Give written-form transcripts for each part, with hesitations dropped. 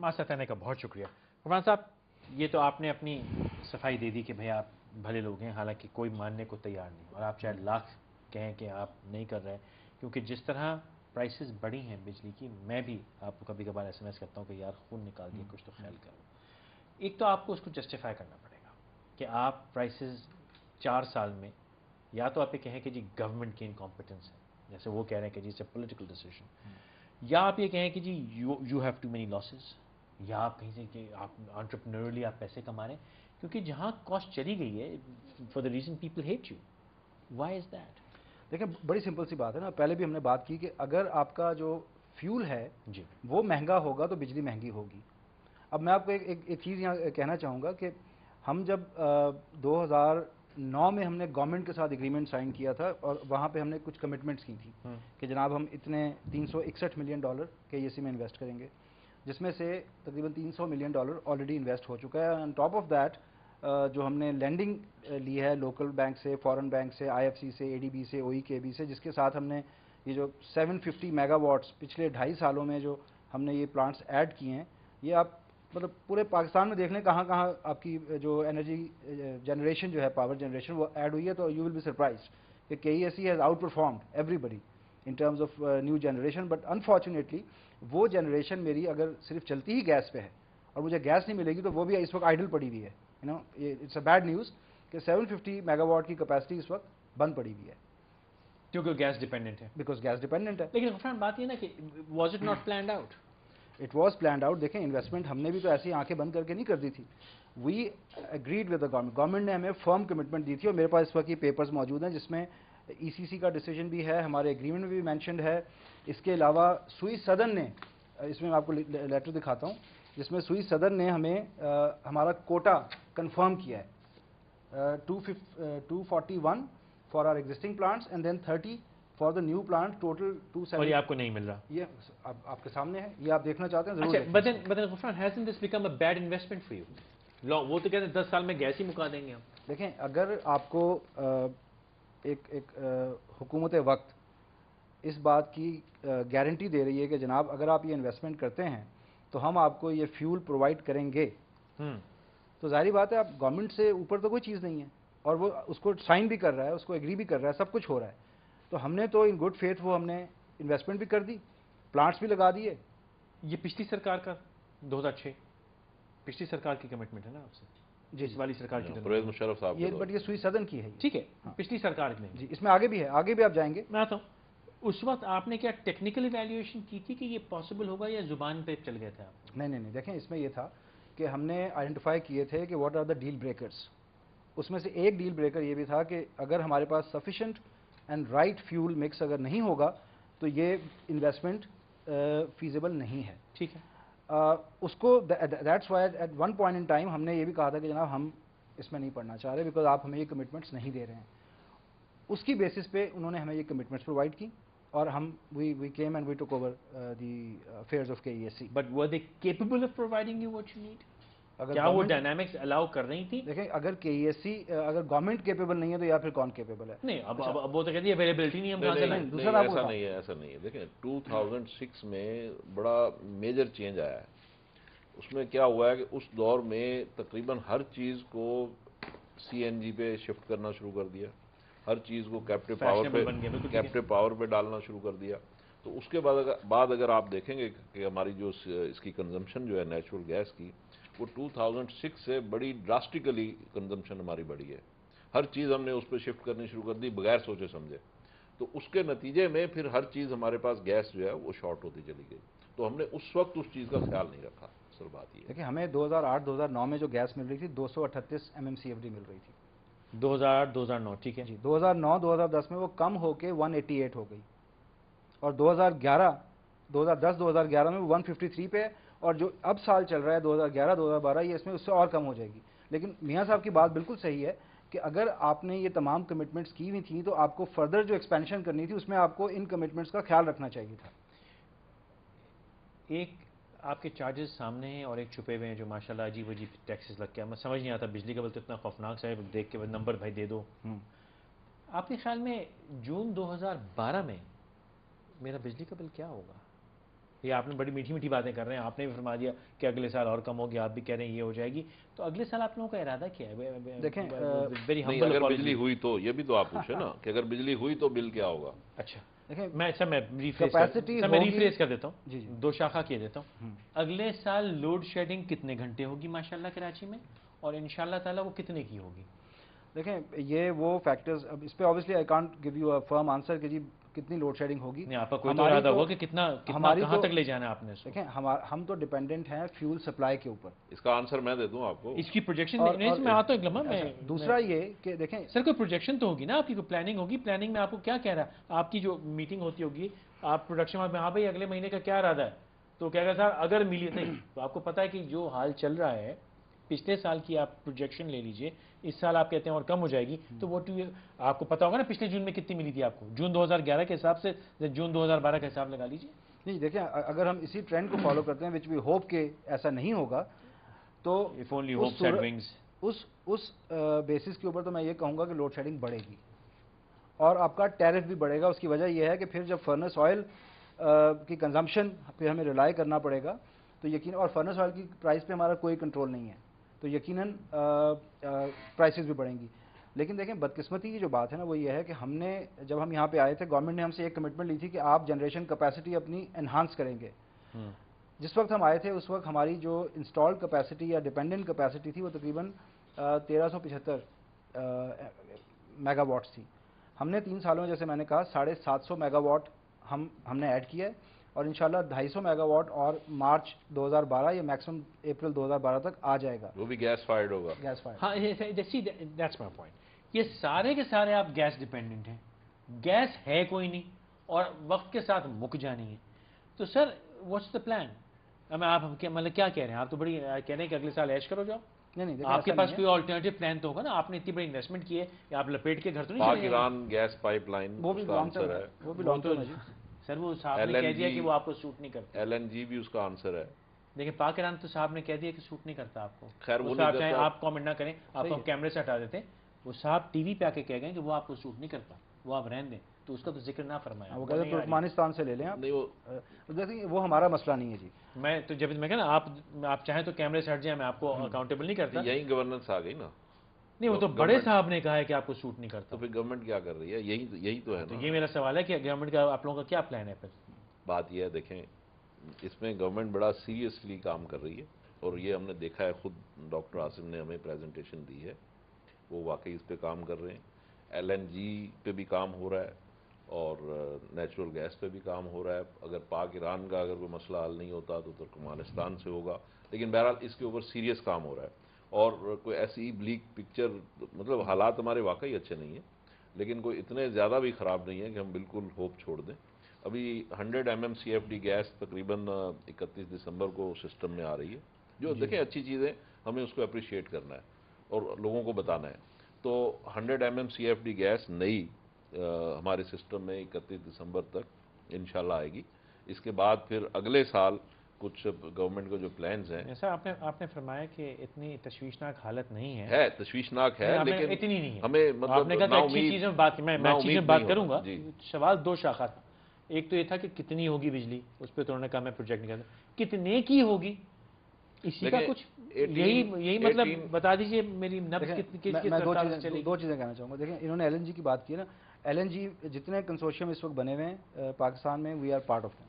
ہمارے ساتھ رہنے کا بہت شکریہ. عمران صاحب, یہ تو آپ نے اپنی صفائی دے دی کہ بھئی آپ بھلے لوگ ہیں, حالانکہ کوئی ماننے کو تیار نہیں, اور آپ چاہے لاکھ کہیں کہ آپ نہیں کر رہے, کیونکہ جس طرح پرائسز بڑی ہیں بجلی کی, میں بھی آپ کو کبھی کبھار ایس ایم ایس کرتا ہوں کہ یار خون نکال دیا, کچھ تو خیال کرو. ایک تو آپ کو اس کو جسٹیفائی کرنا پڑے گا کہ آپ پرائسز 4 سال میں, یا تو آپ یہ کہیں کہ جی گورنمنٹ کی انکمپیٹنس ہے, جیسے وہ کہہ رہے ہیں کہ جی اٹس اے پولیٹیکل ڈیسیژن, یا آپ یہ کہیں کہ جی you have too many losses, یا آپ کہیں سے کہ آپ انٹرپرینورلی آپ پیسے کما رہے ہیں, کیونکہ جہاں کاسٹ چلی گئی ہے for the reason people hate you. Why is that? دیکھیں بڑی سمپل سی بات ہے نا, پہلے بھی ہم نے بات کی کہ اگر آپ کا جو فیول ہے جی وہ مہنگا ہوگا تو بجلی مہنگی ہوگی. اب میں آپ کو ایک چیز یہاں کہنا چاہوں گا کہ ہم جب 2009 میں ہم نے گورنمنٹ کے ساتھ ایگریمنٹ سائن کیا تھا, اور وہاں پہ ہم نے کچھ کمٹمنٹس کی تھی کہ جناب ہم اتنے $361 ملین کے اے سی میں انویسٹ کریں گے, جس میں سے تقریباً $300 ملین آلریڈی انویسٹ ہو چکا ہے. آن ٹاپ آف دیٹ جو ہم نے لینڈنگ لی ہے لوکل بینک سے, فورن بینک سے, آئی ایف سی سے, اے ڈی بی سے, او ای کے بی سے, جس کے ساتھ ہم نے یہ جو 750 میگا واٹس پچھلے 2.5 سالوں میں جو ہم نے یہ پلانٹس ایڈ کیے ہیں, یہ آپ مطلب پورے پاکستان میں دیکھ لیں کہاں کہاں آپ کی جو انرجی جنریشن جو ہے, پاور جنریشن وہ ایڈ ہوئی ہے, تو یو ول بی سرپرائزڈ کہ K E S C has outperformed everybody in terms of new generation. But unfortunately وہ جنریشن میری اگر صرف چلتی ہی گیس پہ ہے اور مجھے گیس نہیں ملے گی, تو وہ بھی اس وقت آئیڈل پڑی ہوئی ہے. اٹس اے بیڈ نیوز کہ 750 میگا واٹ کی کیپیسٹی اس وقت بند پڑی ہوئی ہے, کیونکہ گیس ڈیپینڈنٹ ہے. بیکاز گیس ڈیپینڈنٹ ہے. لیکن غفران بات یہ نا کہ was it not planned out? It was planned out. دیکھیں انویسٹمنٹ ہم نے بھی تو ایسی آنکھیں بند کر کے نہیں کر دی تھی. We agreed with the government. Government نے ہمیں فرم کمٹمنٹ دی تھی, اور میرے پاس اس وقت یہ پیپرز موجود ہیں جس میں ای سی سی کا ڈیسیجن بھی ہے, ہمارے ایگریمنٹ میں بھی مینشنڈ ہے. اس کے علاوہ سوئس صدر نے, اس میں آپ کو لیٹر دکھاتا ہوں, جس میں سوئس صدر نے ہمیں ہمارا کوٹا کنفرم کیا ہے, 241 for our existing plants and then 30 for the new plant, total 270. اور یہ آپ کو نہیں مل رہا؟ یہ آپ کے سامنے ہے, یہ آپ دیکھنا چاہتے ہیں ضرور اچھا, دیکھیں. but then Ghufran, hasn't this become a bad investment for you? وہ تو کہتے ہیں 10 سال میں گیس ہی مکا دیں گے ہم. دیکھیں اگر آپ کو ایک حکومت وقت اس بات کی گارنٹی دے رہی ہے کہ جناب اگر آپ یہ انویسٹمنٹ کرتے ہیں تو ہم آپ کو یہ فیول پرووائڈ کریں گے, تو ظاہری بات ہے آپ گورنمنٹ سے اوپر تو کوئی چیز نہیں ہے, اور وہ اس کو سائن بھی کر رہا ہے, اس کو ایگری بھی کر رہا ہے, سب کچھ ہو رہا ہے. تو ہم نے تو ان گڈ فیتھ وہ ہم نے انویسٹمنٹ بھی کر دی, پلانٹس بھی لگا دیے. یہ پچھلی سرکار کا 2006 پچھلی سرکار کی کمٹمنٹ ہے نا آپ سے؟ جی اس والی سرکار کی پرویز مشرف صاحب یہ, بٹ یہ سوئی صدن کی ہے. ٹھیک ہے, پچھلی سرکار میں. جی اس میں آگے بھی ہے, آگے بھی آپ جائیں گے. میں آتا ہوں. اس وقت آپ نے کیا ٹیکنیکل ایویلیویشن کی تھی کہ یہ پاسبل ہوگا, یا زبان پہ چل گئے تھے آپ؟ نہیں, دیکھیں اس میں یہ تھا کہ ہم نے آئیڈینٹیفائی کیے تھے کہ what are the deal breakers. اس میں سے ایک ڈیل بریکر یہ بھی تھا کہ اگر ہمارے پاس sufficient and right fuel mix اگر نہیں ہوگا تو یہ انویسٹمنٹ فیزیبل نہیں ہے. ٹھیک ہے. اس کو that's why at one point in time ہم نے یہ بھی کہا تھا کہ جناب ہم اس میں نہیں پڑھنا چاہ رہے, بیکاز آپ ہمیں یہ کمٹمنٹس نہیں دے رہے ہیں. اس کی بیسس پہ انہوں نے ہمیں یہ کمٹمنٹس پرووائڈ کی, اور ہم we came and we took over the affairs of K E S C. But were they capable of providing you what you need? اگر کیا وہ ڈائنامکس الاؤ کر رہی تھی؟ دیکھیں اگر کے ای ایس سی اگر گورنمنٹ کیپیبل نہیں ہے تو یا پھر کون کیپیبل ہے؟ نہیں, اب وہ تو کہتی ہے اویلیبلٹی نہیں, ہم کہاں سے لائیں؟ ایسا نہیں ہے, ایسا نہیں ہے. دیکھیں 2006 میں بڑا میجر چینج آیا ہے. اس میں کیا ہوا ہے کہ اس دور میں تقریباً ہر چیز کو سی این جی پہ شفٹ کرنا شروع کر دیا, ہر چیز کو کیپٹیو پاور پہ ڈالنا شروع کر دیا. تو اس کے بعد اگر آپ دیکھیں گے کہ ہماری جو اس کی کنزمپشن جو ہے نیچرل گیس کی, وہ 2006 سے بڑی ڈراسٹیکلی کنزمپشن ہماری بڑھی ہے. ہر چیز ہم نے اس پہ شفٹ کرنی شروع کر دی بغیر سوچے سمجھے. تو اس کے نتیجے میں پھر ہر چیز ہمارے پاس گیس جو ہے وہ شارٹ ہوتی چلی گئی. تو ہم نے اس وقت اس چیز کا خیال نہیں رکھا. اصل بات یہ دیکھیں ہمیں 2008-2009 میں جو گیس مل رہی تھی 238 MMCFD مل رہی تھی. 2008-2009 ٹھیک ہے جی 2009-2010 میں وہ کم ہو کے 188 ہو گئی, اور 2010-2011 میں وہ 153 پہ ہے, اور جو اب سال چل رہا ہے 2011-2012 یہ اس میں اس سے اور کم ہو جائے گی. لیکن میاں صاحب کی بات بالکل صحیح ہے کہ اگر آپ نے یہ تمام کمٹمنٹس کی ہوئی تھیں تو آپ کو فردر جو ایکسپینشن کرنی تھی اس میں آپ کو ان کمٹمنٹس کا خیال رکھنا چاہیے تھا. ایک آپ کے چارجز سامنے ہیں اور ایک چھپے ہوئے ہیں جو ماشاءاللہ عجیب عجیب ٹیکسز لگ کے, میں سمجھ نہیں آتا بجلی کا بل تو اتنا خوفناک سا ہے, دیکھ کے نمبر بھائی دے دو. آپ کے خیال میں جون 2012 میں میرا بجلی کا بل کیا ہوگا؟ یہ آپ نے بڑی میٹھی میٹھی باتیں کر رہے ہیں, آپ نے بھی فرما دیا کہ اگلے سال اور کم ہوگی, آپ بھی کہہ رہے ہیں یہ ہو جائے گی, تو اگلے سال آپ لوگوں کا ارادہ کیا ہے؟ دیکھیں ویری نہیں ہمبل اگر اپالوجی. بجلی ہوئی تو یہ بھی تو آپ پوچھیں نا کہ اگر بجلی ہوئی تو بل کیا ہوگا. اچھا دیکھیں میں capacity ریفریز کر دیتا جی ہوں, دو شاخہ کیے دیتا ہوں. اگلے سال لوڈ شیڈنگ کتنے گھنٹے ہوگی ماشاءاللہ کراچی میں, اور انشاءاللہ تعالیٰ وہ کتنے کی ہوگی؟ دیکھیں یہ وہ فیکٹرز, اب اس پہ obviously I can't give you a firm answer کہ جی کتنی لوڈ شیڈنگ ہوگی. نہیں, آپ کا کوئی تو ارادہ ہوگا کہ کتنا کہاں تک لے جانا ہے آپ نے اس کو. دیکھیں ہم تو ڈیپینڈنٹ ہیں فیول سپلائی کے اوپر. اس کا آنسر میں دے دوں آپ کو. اس کی پروجیکشن نہیں, میں آتا ہوں ایک لمحہ. دوسرا یہ کہ دیکھیں سر کوئی پروجیکشن تو ہوگی نا آپ کی, کوئی پلاننگ ہوگی. پلاننگ میں آپ کو کیا کہہ رہا ہے, آپ کی جو میٹنگ ہوتی ہوگی آپ پروڈکشن میں, ہاں بھائی اگلے مہینے کا کیا ارادہ ہے, تو کہے گا سر اگر ملی نہیں, تو آپ کو پتا ہے کہ جو حال چل رہا ہے پچھلے سال کی آپ پروجیکشن لے لیجئے, اس سال آپ کہتے ہیں اور کم ہو جائے گی, تو وہ آپ کو پتا ہوگا نا پچھلے جون میں کتنی ملی تھی آپ کو, جون 2011 کے حساب سے جون 2012 کا حساب لگا لیجئے. نہیں دیکھیں اگر ہم اسی ٹرینڈ کو فالو کرتے ہیں وچ وی ہوپ کہ ایسا نہیں ہوگا, تو If only hope had wings. اس بیسس کے اوپر تو میں یہ کہوں گا کہ لوڈ شیڈنگ بڑھے گی اور آپ کا ٹیرف بھی بڑھے گا. اس کی وجہ یہ ہے کہ پھر جب فرنس آئل کی کنزمپشن پہ ہمیں ریلائی کرنا پڑے گا, تو یقین, اور فرنس آئل کی پرائس پہ ہمارا کوئی کنٹرول نہیں ہے, تو یقیناً پرائسز بھی بڑھیں گی. لیکن دیکھیں بدقسمتی کی جو بات ہے نا وہ یہ ہے کہ ہم نے جب ہم یہاں پہ آئے تھے گورنمنٹ نے ہم سے ایک کمٹمنٹ لی تھی کہ آپ جنریشن کیپیسٹی اپنی انہانس کریں گے. جس وقت ہم آئے تھے اس وقت ہماری جو انسٹالڈ کیپیسٹی یا ڈیپینڈنٹ کیپیسٹی تھی وہ تقریباً 1375 میگا واٹس تھی. ہم نے 3 سالوں میں جیسے میں نے کہا 750 میگا واٹ ہم نے ایڈ کیا ہے, اور انشاءاللہ 250 میگا واٹ اور مارچ 2012 یا میکسیمم اپریل 2012 تک آ جائے گا. وہ بھی گیس فائرڈ ہوگا. Gas fire. ہاں دیٹس مائی پوائنٹ. یہ سارے کے سارے آپ گیس ڈیپینڈنٹ ہیں, گیس ہے کوئی نہیں اور وقت کے ساتھ مک جانی ہے. تو سر واٹس دا پلان؟ آپ مطلب کیا کہہ رہے ہیں, آپ تو بڑی کہہ رہے ہیں کہ اگلے سال ایش کرو جاؤ. نہیں آپ کے پاس کوئی آلٹرنیٹیو پلان تو ہوگا نا, آپ نے اتنی بڑی انویسٹمنٹ کی ہے, یا آپ لپیٹ کے گھر تو نہیں پاک چلے جائیں گے؟ ایران گیس پائپ لائن وہ بھی اس کا لانگ آنسر ہے. ٹرم, وہ بھی لانگ ٹرم ہے جی. سر وہ صاحب نے کہہ دیا کہ وہ آپ کو سوٹ نہیں کرتا. LNG بھی اس کا آنسر ہے. دیکھیں پاک ایران تو صاحب نے کہہ دیا کہ سوٹ نہیں کرتا آپ کو. خیر وہ اس پہ نہیں آپ چاہیں کرتا. آپ کامنٹ نہ کریں, آپ کو ہم کیمرے سے ہٹا دیتے ہیں. وہ صاحب ٹی وی پہ آ کے کہہ گئے کہ وہ آپ کو سوٹ نہیں کرتا, وہ آپ رہن دیں, تو اس کا تو ذکر نہ فرمایا. وہ کہتے ہیں ترکمانستان سے لے لیں آپ. نہیں وہ دیکھیں وہ ہمارا مسئلہ نہیں ہے جی. میں تو جب میں کہا نا آپ چاہیں تو کیمرے سے ہٹ جائیں, میں آپ کو اکاؤنٹیبل نہیں کرتا. یہی گورننس آ گئی نا. نہیں وہ تو بڑے صاحب نے کہا ہے کہ آپ کو سوٹ نہیں کرتا. تو پھر گورنمنٹ کیا کر رہی ہے, یہی تو ہے تو نا. یہ میرا سوال ہے کہ گورنمنٹ کا آپ لوگوں کا کیا پلان ہے پھر؟ بات یہ ہے دیکھیں اس میں گورنمنٹ بڑا سیریسلی کام کر رہی ہے, اور یہ ہم نے دیکھا ہے, خود ڈاکٹر عاصم نے ہمیں پریزنٹیشن دی ہے, وہ واقعی اس پہ کام کر رہے ہیں. LNG پہ بھی کام ہو رہا ہے اور نیچرل گیس پہ بھی کام ہو رہا ہے. اگر پاک ایران کا اگر کوئی مسئلہ حل نہیں ہوتا تو ترکمانستان سے ہوگا, لیکن بہرحال اس کے اوپر سیریس کام ہو رہا ہے. اور کوئی ایسی بلیک پکچر, مطلب حالات ہمارے واقعی اچھے نہیں ہیں, لیکن کوئی اتنے زیادہ بھی خراب نہیں ہے کہ ہم بالکل ہوپ چھوڑ دیں. ابھی 100 MMCFD گیس تقریباً 31 دسمبر کو سسٹم میں آ رہی ہے, جو دیکھیں اچھی چیز ہے, ہمیں اس کو اپریشیٹ کرنا ہے اور لوگوں کو بتانا ہے. تو 100 MMCFD گیس نئی ہمارے سسٹم میں 31 دسمبر تک انشاءاللہ آئے گی. اس کے بعد پھر اگلے سال کچھ گورنمنٹ کے جو پلانز ہیں. ایسا آپ نے فرمایا کہ اتنی تشویشناک حالت نہیں ہے. ہے تشویشناک ہے, لیکن اتنی نہیں ہے. ہمیں آپ مطلب نے کہا کہ اچھی چیزوں میں بات, میں اچھی چیزیں بات کروں گا. سوال 2 شاخہ تھا. ایک تو یہ تھا کہ کتنی ہوگی بجلی, اس پہ تو انہوں نے کہا میں پروجیکٹ نہیں کرتا. کتنے کی ہوگی اسی کا کچھ یہی مطلب بتا دیجئے میری نبض کس رفتار سے چلے گی. 2 چیزیں کہنا چاہوں گا. دیکھیں انہوں نے LNG کی بات کی ہے نا, LNG جتنے کنسورشیم اس وقت بنے ہوئے ہیں پاکستان میں, we are part of them,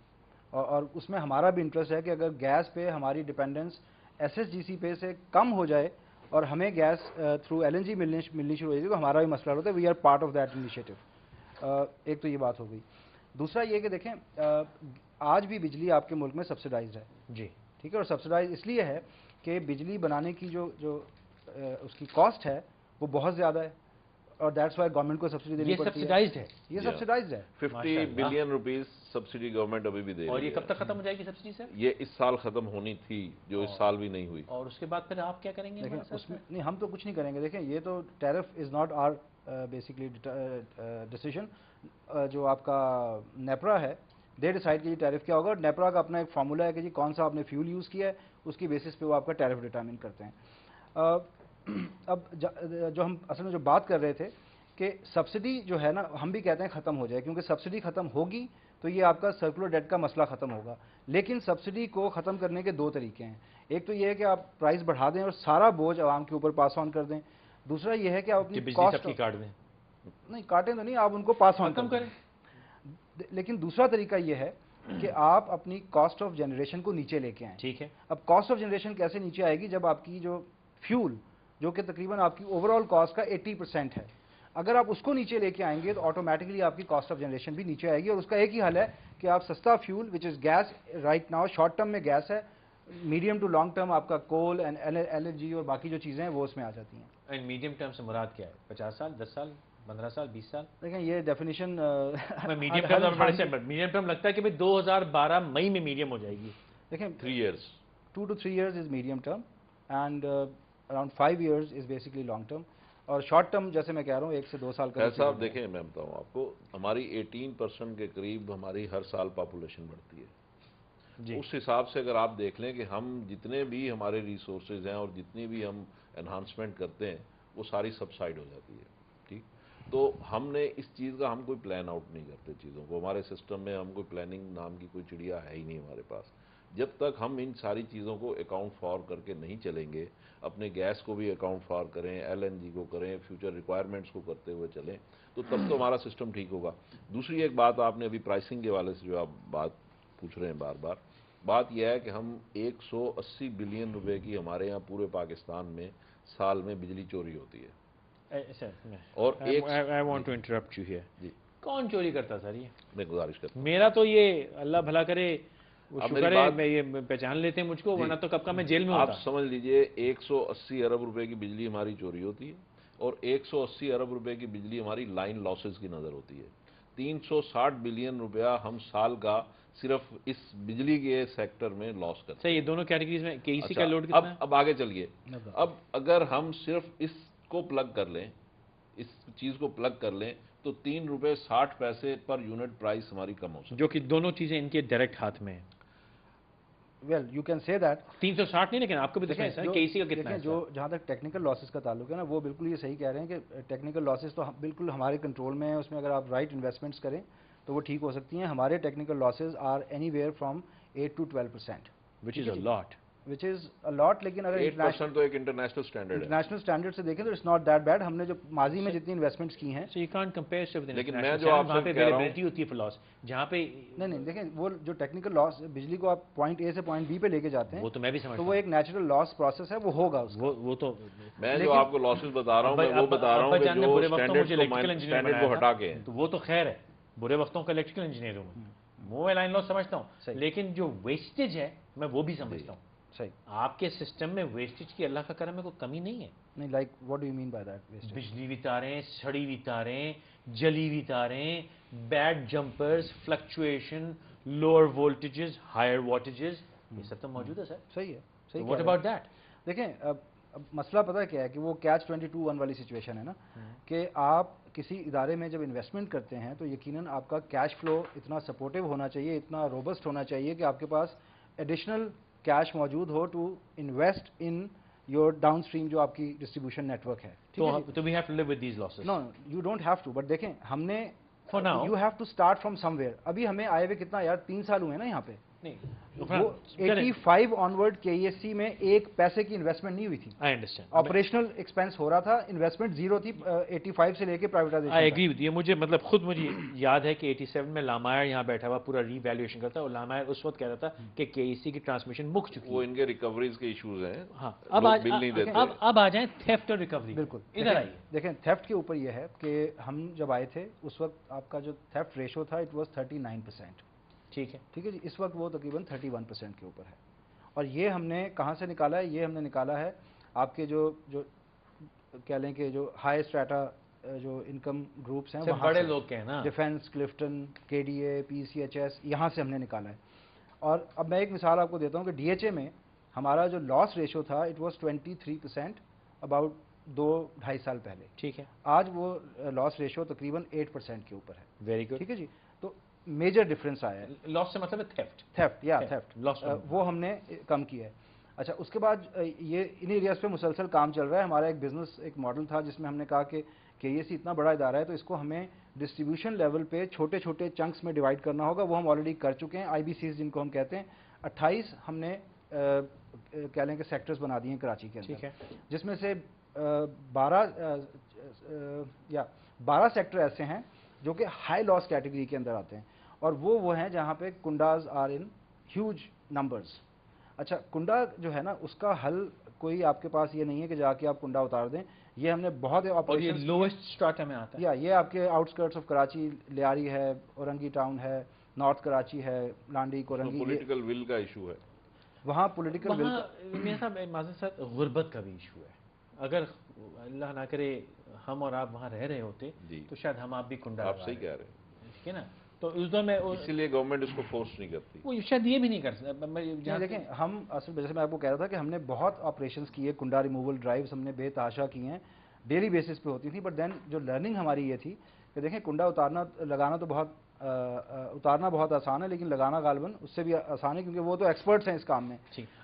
اور اس میں ہمارا بھی انٹرسٹ ہے کہ اگر گیس پہ ہماری ڈیپینڈنس SSGC پہ سے کم ہو جائے اور ہمیں گیس تھرو LNG ملنی شروع ہو جائے گی, تو ہمارا بھی مسئلہ ہوتا ہے. We are part of that initiative. ایک تو یہ بات ہو گئی. دوسرا یہ کہ دیکھیں آج بھی بجلی آپ کے ملک میں سبسڈائزڈ ہے جی ٹھیک ہے, اور سبسڈائز اس لیے ہے کہ بجلی بنانے کی جو اس کی کاسٹ ہے وہ بہت زیادہ ہے, اور دیٹس وائی گورنمنٹ کو سبسڈی دینی پڑتی ہے. یہ سبسڈائزڈ ہے. 50 بلین روپیز سبسڈی گورنمنٹ ابھی بھی دے رہی ہے. اور یہ کب تک ختم ہو جائے گی سبسڈی سر؟ یہ اس سال ختم ہونی تھی, جو اس سال بھی نہیں ہوئی. اور اس کے بعد پھر آپ کیا کریں گے؟ دیکھیں اس میں نہیں, ہم تو کچھ نہیں کریں گے. دیکھیں یہ تو tariff is not our basically decision. جو آپ کا نیپرا ہے دے ڈیسائڈ کہ یہ ٹیرف کیا ہوگا. نیپرا کا اپنا ایک فارمولا ہے کہ جی کون سا آپ نے فیول یوز کیا ہے, اس کی بیسس پہ وہ آپ کا ٹیرف ڈٹرمن کرتے ہیں. اب جو ہم اصل میں جو بات کر رہے تھے کہ سبسڈی جو ہے نا ہم بھی کہتے ہیں ختم ہو جائے، کیونکہ سبسڈی ختم ہوگی تو یہ آپ کا سرکولر ڈیٹ کا مسئلہ ختم ہوگا. لیکن سبسڈی کو ختم کرنے کے دو طریقے ہیں. ایک تو یہ ہے کہ آپ پرائز بڑھا دیں اور سارا بوجھ عوام کے اوپر پاس آن کر دیں. دوسرا یہ ہے کہ آپ اپنی کاسٹ کی کاٹ دیں. نہیں کاٹیں تو نہیں، آپ ان کو پاس آن کم کریں. لیکن دوسرا طریقہ یہ ہے کہ آپ اپنی کاسٹ آف جنریشن کو نیچے لے کے آئیں. ٹھیک ہے. اب کاسٹ آف جنریشن کیسے نیچے آئے گی؟ جب آپ کی جو فیول جو کہ تقریباً آپ کی اوور آل کاسٹ کا 80% ہے، اگر آپ اس کو نیچے لے کے آئیں گے تو آٹومیٹکلی آپ کی کاسٹ آف جنریشن بھی نیچے آئے گی. اور اس کا ایک ہی حل ہے کہ آپ سستا fuel which is gas right now, short term میں گیس ہے، میڈیم ٹو لانگ ٹرم آپ کا coal and L N G اور باقی جو چیزیں ہیں وہ اس میں آ جاتی ہیں. اینڈ میڈیم ٹرم سے مراد کیا ہے؟ 50 سال، 10 سال، 15 سال، 20 سال؟ دیکھیں یہ definition medium term medium term لگتا ہے کہ 2012 مئی میں میڈیم ہو جائے گی. دیکھیں 3 years. 2 to 3 years is medium term and around 5 years is basically long term. اور شارٹ ٹرم جیسے میں کہہ رہا ہوں 1 سے 2 سال کا. ایسا آپ دیکھیں، میں بتاؤں آپ کو، ہماری 18% کے قریب ہماری ہر سال پاپولیشن بڑھتی ہے. اس حساب سے اگر آپ دیکھ لیں کہ ہم جتنے بھی ہمارے ریسورسز ہیں اور جتنی بھی ہم انہانسمنٹ کرتے ہیں وہ ساری سبسائڈ ہو جاتی ہے. ٹھیک، تو ہم نے اس چیز کا ہم کوئی پلان آؤٹ نہیں کرتے چیزوں کو. ہمارے سسٹم میں ہم کوئی پلاننگ نام کی کوئی چڑیا ہے ہی نہیں ہمارے پاس. جب تک ہم ان ساری چیزوں کو اکاؤنٹ فار کر کے نہیں چلیں گے، اپنے گیس کو بھی اکاؤنٹ فار کریں، ایل این جی کو کریں، فیوچر ریکوائرمنٹس کو کرتے ہوئے چلیں، تو تب تو ہمارا سسٹم ٹھیک ہوگا. دوسری ایک بات آپ نے ابھی پرائسنگ کے حوالے سے جو آپ بات پوچھ رہے ہیں بار بار، بات یہ ہے کہ ہم 180 بلین روپے کی ہمارے یہاں پورے پاکستان میں سال میں بجلی چوری ہوتی ہے. اور I want to interrupt you here. جی کون چوری کرتا سر؟ یہ میں گزارش کرتا ہوں. میرا تو یہ اللہ بھلا کرے، وہ اب شکر میری ہے بات- میں یہ پہچان لیتے ہیں مجھ کو، ورنہ تو کب کا میں جیل میں آپ ہوتا. سمجھ لیجئے 180 ارب روپے کی بجلی ہماری چوری ہوتی ہے اور 180 ارب روپے کی بجلی ہماری لائن لاسز کی نظر ہوتی ہے. 360 بلین روپیہ ہم سال کا صرف اس بجلی کے سیکٹر میں لاس کرتے ہیں. صحیح، یہ دونوں کیٹیگریز میں کے ای سی کا اچھا، لوڈ کتنا ہے؟ اب آگے چلیے. اب اگر ہم صرف اس کو پلگ کر لیں، اس چیز کو پلگ کر لیں، تو 3 روپے 60 پیسے پر یونٹ پرائس ہماری کم ہو سکتی ہے. جو کہ دونوں چیزیں ان کے ڈائریکٹ ہاتھ میں ہیں. Well you can say that. 360 نہیں، لیکن آپ کو بھی دیکھیں سر کے ای سی کا کتنا ہے. جو جہاں تک ٹیکنیکل لاسز کا تعلق ہے نا، وہ بالکل یہ صحیح کہہ رہے ہیں کہ ٹیکنیکل لاسز تو بالکل ہمارے کنٹرول میں ہیں. اس میں اگر آپ رائٹ انویسٹمنٹس کریں تو وہ ٹھیک ہو سکتی ہیں. ہمارے technical losses are anywhere from 8 to 12%. which is a lot. Which is a lot. لیکن اگر 8% تو ایک انٹرنیشنل اسٹینڈرڈ ہے. انٹرنیشنل اسٹینڈرڈ سے دیکھیں تو اٹس ناٹ دیٹ بیڈ. ہم نے جو ماضی میں جتنی انویسٹمنٹس کی ہیں، So you can't compare it with لیکن international میں جو آپ standard. وہاں سے پہ کہہ رہا ہوں- availability ہوتی ہے for loss. جہاں پہ نہیں دیکھیں وہ جو ٹیکنیکل لاس بجلی کو آپ پوائنٹ اے سے پوائنٹ بی پہ لے کے جاتے ہیں، وہ تو میں بھی سمجھتا تو ہوں. وہ ایک نیچرل لاس پروسیس ہے، وہ ہوگا اس کا. وہ تو میں جو آپ کو لاسز بتا رہا ہوں، میں وہ بتا رہا ہوں کہ جو اسٹینڈرڈ کو ہٹا کے، تو وہ تو خیر ہے. برے وقتوں کا الیکٹریکل انجینئر ہوں میں، وہ لائن لاس سمجھتا ہوں. لیکن جو ویسٹیج ہے میں وہ بھی سمجھتا ہوں. صحیح. آپ کے سسٹم میں ویسٹیج کی اللہ کا کرم ہے کوئی کمی نہیں ہے. نہیں like what do you mean by that? بجلی بھی تاریں، سڑی بھی تاریں، جلی بھی تاریں، bad jumpers, fluctuation, lower voltages, higher wattages, یہ سب تو موجود ہے سر. صحیح ہے. صحیح. What about that? دیکھیں اب مسئلہ پتہ کیا ہے کہ وہ کیچ 22 والی سچویشن ہے نا، کہ آپ کسی ادارے میں جب انویسٹمنٹ کرتے ہیں تو یقیناً آپ کا کیش فلو اتنا سپورٹیو ہونا چاہیے، اتنا روبسٹ ہونا چاہیے کہ آپ کے پاس ایڈیشنل کیش موجود ہو to invest in your downstream جو آپ کی ڈسٹریبیوشن نیٹ ورک ہے. تو we have to live with these losses. No you don't have to. But دیکھیں ہم نے For now. You have to start from somewhere. ابھی ہمیں آئے ہوئے کتنا یار 3 سال ہوئے نا یہاں پہ. وہ 85 آنورڈ کے ای ایس سی میں ایک پیسے کی انویسٹمنٹ نہیں ہوئی تھی. I understand. آپریشنل ایکسپینس ہو رہا تھا، انویسٹمنٹ زیرو تھی 85 سے لے کے I privatisation. agree with you. مجھے مطلب خود مجھے یاد ہے کہ 87 میں لامائر یہاں بیٹھا ہوا پورا ری ویلیویشن کرتا ہے، اور لامائر اس وقت کہتا تھا کہ کے ای سی کی ٹرانسمیشن مک چکی وہ ہے. ان کے ریکوریز کے ایشوز ہیں. ہاں لوگ بل نہیں دیتے. اب آ جائیں تھیفٹ اور ریکوری. بالکل. ادھر آئیے. دیکھیں تھیفٹ کے اوپر یہ ہے کہ ہم جب آئے تھے اس وقت آپ کا جو تھیفٹ ریشو تھا اٹ واز 39%. ٹھیک ہے. ٹھیک ہے جی. اس وقت وہ تقریباً 31% کے اوپر ہے. اور یہ ہم نے کہاں سے نکالا ہے؟ یہ ہم نے نکالا ہے آپ کے جو کہہ لیں کہ جو ہائی اسٹریٹا جو انکم گروپس ہیں وہاں بڑے سے. لوگ ہیں نا، Defence, Clifton, K D A, P C H S, یہاں سے ہم نے نکالا ہے. اور اب میں ایک مثال آپ کو دیتا ہوں کہ ڈی ایچ اے میں ہمارا جو لاس ریشو تھا اٹ واز 23% اباؤٹ 2-2.5 سال پہلے. ٹھیک ہے. آج وہ لاس ریشو تقریباً 8% کے اوپر ہے. Very good. ٹھیک ہے جی. تو میجر ڈفرینس آیا ہے. لاس سے مطلب ہے تھیفٹ. تھیفٹ یا تھیفٹ لاس وہ ہم نے کم کیا ہے. اچھا اس کے بعد یہ ان ایریاز پہ مسلسل کام چل رہا ہے. ہمارا ایک بزنس ایک ماڈل تھا جس میں ہم نے کہا کہ کہ یہ اتنا بڑا ادارہ ہے تو اس کو ہمیں ڈسٹریبیوشن لیول پہ چھوٹے چھوٹے چنکس میں ڈیوائڈ کرنا ہوگا. وہ ہم آلریڈی کر چکے ہیں. آئی بی سیز جن کو ہم کہتے ہیں 28 ہم نے کہہ لیں کہ سیکٹرز بنا دیے ہیں کراچی کے اندر, جس میں سے 12 سیکٹر ایسے ہیں جو کہ ہائی لاس کیٹیگری کے اندر آتے ہیں, اور وہ ہیں جہاں پہ کنڈاز آر ان ہیوج نمبرز. اچھا, کنڈا جو ہے نا اس کا حل کوئی آپ کے پاس یہ نہیں ہے کہ جا کے آپ کنڈا اتار دیں. یہ ہم نے بہت آپریشن لوئسٹ اسٹارٹ میں آتا ہے. یہ آپ کے out skirts of Karachi, Lyari ہے, اورنگی ٹاؤن ہے, نارتھ کراچی ہے, لانڈی, کورنگی. پولیٹیکل ول کا ایشو ہے وہاں, پولیٹیکل ول میرے صاحب معذرت صاحب غربت کا بھی ایشو ہے. اگر اللہ نہ کرے ہم اور آپ وہاں رہ رہے ہوتے تو شاید ہم آپ بھی کنڈا. آپ صحیح کہہ رہے ہیں, ٹھیک ہے نا. تو اس دور میں اسی لیے گورنمنٹ اس کو فورس نہیں کرتی. وہ شاید یہ بھی نہیں کر سکتا. دیکھیں, ہم اصل جیسے میں آپ کو کہہ رہا تھا کہ ہم نے بہت آپریشنس کیے, کنڈا ریموول ڈرائیوز ہم نے بے تحاشا کی ہیں, ڈیلی بیسس پہ ہوتی تھی. بٹ دین جو لرننگ ہماری یہ تھی کہ دیکھیں کنڈا لگانا تو بہت اتارنا بہت آسان ہے, لیکن لگانا غالباً اس سے بھی آسان ہے کیونکہ وہ تو ایکسپرٹس ہیں اس کام میں.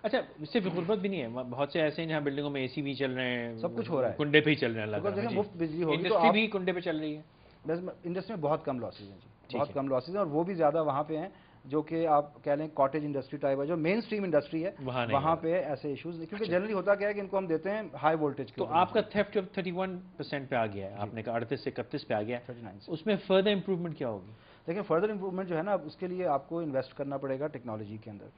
اچھا, اس سے غربت بھی نہیں ہے. بہت سے ایسے ہیں جہاں بلڈنگوں میں اے سی بھی چل رہے ہیں, سب کچھ ہو رہا ہے, کنڈے پہ ہی چل رہے ہیں. مفت بجلی ہوگی تو انڈسٹری بھی کنڈے پہ چل رہی ہے. انڈسٹری میں بہت کم لاسز ہیں جی, بہت کم لاسز ہیں, اور وہ بھی زیادہ وہاں پہ ہیں جو کہ آپ کہہ لیں کاٹیج انڈسٹری ٹائپ ہے, جو مین اسٹریم انڈسٹری ہے وہاں پہ ایسے ایشوز نہیں, کیونکہ جنرلی ہوتا کیا ہے کہ ان کو ہم دیتے ہیں ہائی وولٹیج. تو آپ کا تھیفٹ 31% پہ آ گیا ہے, آپ نے کہا 38 سے 31 پہ آ گیا, اس میں فردر امپروومنٹ کیا ہوگی؟ دیکھیں, فردر امپروومنٹ جو ہے نا, اس کے لیے آپ کو انویسٹ کرنا پڑے گا ٹیکنالوجی کے اندر,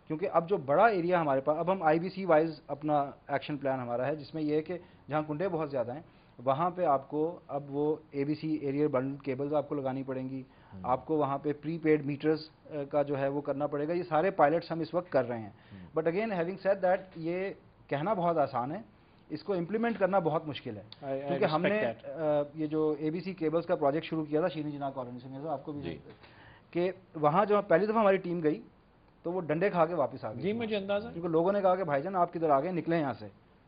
کیونکہ اب جو بڑا ایریا ہمارے پاس, اب ہم آئی بی سی وائز اپنا ایکشن پلان ہمارا ہے, جس میں یہ ہے کہ جہاں کنڈے بہت زیادہ ہیں وہاں پہ آپ کو اب وہ A B C aerial bundle cables آپ کو لگانی پڑیں گی. آپ کو وہاں پہ پری پیڈ میٹرز کا جو ہے وہ کرنا پڑے گا. یہ سارے پائلٹس ہم اس وقت کر رہے ہیں. But again having said that, یہ کہنا بہت آسان ہے, اس کو امپلیمنٹ کرنا بہت مشکل ہے, کیونکہ ہم نے یہ جو اے بی سی کیبلز کا پروجیکٹ شروع کیا تھا شیرین جناح کالونی سے, آپ کو بھی کہ وہاں جو پہلی دفعہ ہماری ٹیم گئی تو وہ ڈنڈے کھا کے واپس آ گئی. جی مجھے اندازہ, کیونکہ لوگوں نے کہا کہ بھائی جان آپ کدھر آ گئے, نکلیں یہاں سے,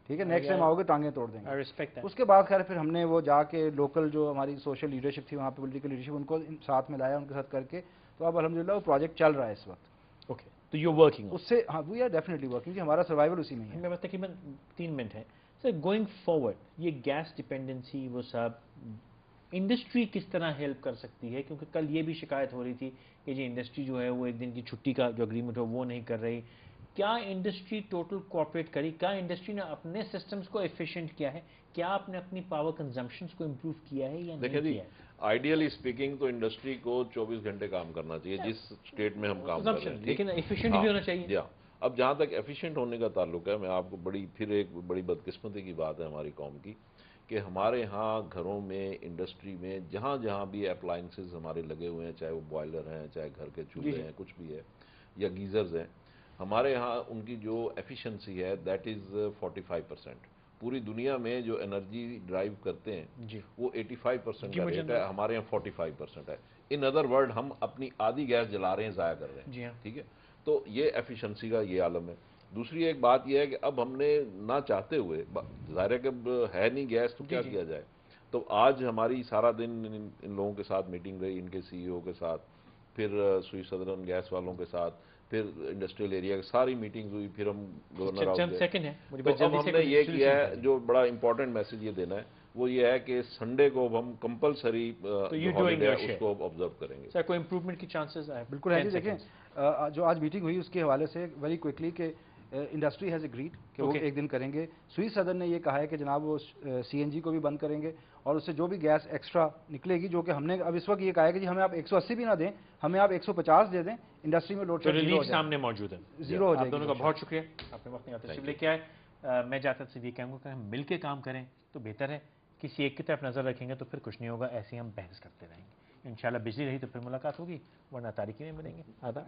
ٹھیک ہے, نیکسٹ ٹائم آؤ گے ٹانگیں توڑ دیں گے. اس کے بعد خیر پھر ہم نے وہ جا کے لوکل جو ہماری سوشل لیڈرشپ تھی وہاں پہ, پولیٹیکل لیڈرشپ, ان کو ساتھ میں لایا, ان کے ساتھ کر کے, تو اب الحمدللہ وہ پروجیکٹ چل رہا ہے اس وقت. اوکے, تو یو ورکنگ اس سے, ہاں وی آر ڈیفینیٹلی ورکنگ, کہ ہمارا سروائیول اسی میں ہے. میں بس تقریباً 3 منٹ ہے سر. گوئنگ فارورڈ یہ گیس ڈپینڈنسی وہ سب انڈسٹری کس طرح ہیلپ کر سکتی ہے؟ کیونکہ کل یہ بھی شکایت ہو رہی تھی کہ جی انڈسٹری جو ہے وہ ایک دن کی چھٹی کا جو اگریمنٹ ہو وہ نہیں کر رہی. کیا انڈسٹری ٹوٹل کوآپریٹ کری؟ کیا انڈسٹری نے اپنے سسٹمز کو ایفیشینٹ کیا ہے؟ کیا آپ نے اپنی پاور کنزمپشنز کو امپروو کیا ہے یا نہیں کیا ہے؟ دیکھیں جی, آئیڈیلی اسپیکنگ تو انڈسٹری کو 24 گھنٹے کام کرنا چاہیے جس اسٹیٹ میں ہم کام کر رہے ہیں, لیکن ایفیشینٹ بھی ہونا چاہیے. جی. اب جہاں تک ایفیشینٹ ہونے کا تعلق ہے, میں آپ کو پھر ایک بڑی بدقسمتی کی بات ہے ہماری قوم کی کہ ہمارے ہاں گھروں میں, انڈسٹری میں, جہاں جہاں بھی اپلائنسز ہمارے لگے ہوئے ہیں, چاہے وہ بوائلر ہیں, چاہے گھر کے چولہے ہیں, کچھ بھی ہے, یا گیزرز ہیں, ہمارے ہاں ان کی جو ایفیشنسی ہے دیٹ از 45%. پوری دنیا میں جو انرجی ڈرائیو کرتے ہیں وہ 85% کا ریٹ ہے, ہمارے یہاں 45% ہے. ان ادر ورڈ ہم اپنی آدھی گیس جلا رہے ہیں, ضائع کر رہے ہیں. ٹھیک ہے, تو یہ ایفیشنسی کا یہ عالم ہے. دوسری ایک بات یہ ہے کہ اب ہم نے نہ چاہتے ہوئے, ظاہر ہے کہ اب ہے نہیں گیس تو کیا کیا جائے, تو آج ہماری سارا دن ان لوگوں کے ساتھ میٹنگ رہی, ان کے سی ای او کے ساتھ, پھر سوئی سدرن گیس والوں کے ساتھ, پھر انڈسٹریل ایریا کی ساری میٹنگز ہوئی, پھر ہم گورنر ہاؤس گئے. تو اب ہم نے یہ کیا ہے, جو بڑا امپورٹنٹ میسج یہ دینا ہے وہ یہ ہے کہ سنڈے کو ہم کمپلسری اس کو آبزرو کریں گے. سر کوئی امپروومنٹ کی چانسز ہے؟ بالکل ہے جی. دیکھیں جو آج میٹنگ ہوئی اس کے حوالے سے ویری کوئکلی کہ انڈسٹری ہیز اگریڈ کہ وہ ایک دن کریں گے. سوئی صدر نے یہ کہا ہے کہ جناب وہ سی این جی کو بھی بند کریں گے, اور اس سے جو بھی گیس ایکسٹرا نکلے گی, جو کہ ہم نے اب اس وقت یہ کہا ہے کہ جی ہمیں آپ 180 بھی نہ دیں, ہمیں آپ 150 دے دیں, انڈسٹری میں لوڈ شیڈنگ سامنے موجود ہے, زیرو ہو جائے گی. آپ دونوں کا بہت شکریہ, آپ نے وقت تشریف لے کے آئے. میں جاتا سے یہ کہوں گا کہ ہم مل کے کام کریں تو بہتر ہے. کسی ایک کی طرف نظر رکھیں گے تو پھر کچھ نہیں ہوگا, ایسے ہی ہم بحث کرتے رہیں گے. انشاءاللہ بجلی رہی تو پھر ملاقات ہوگی, ورنہ تاریکی میں ملیں گے. آدھا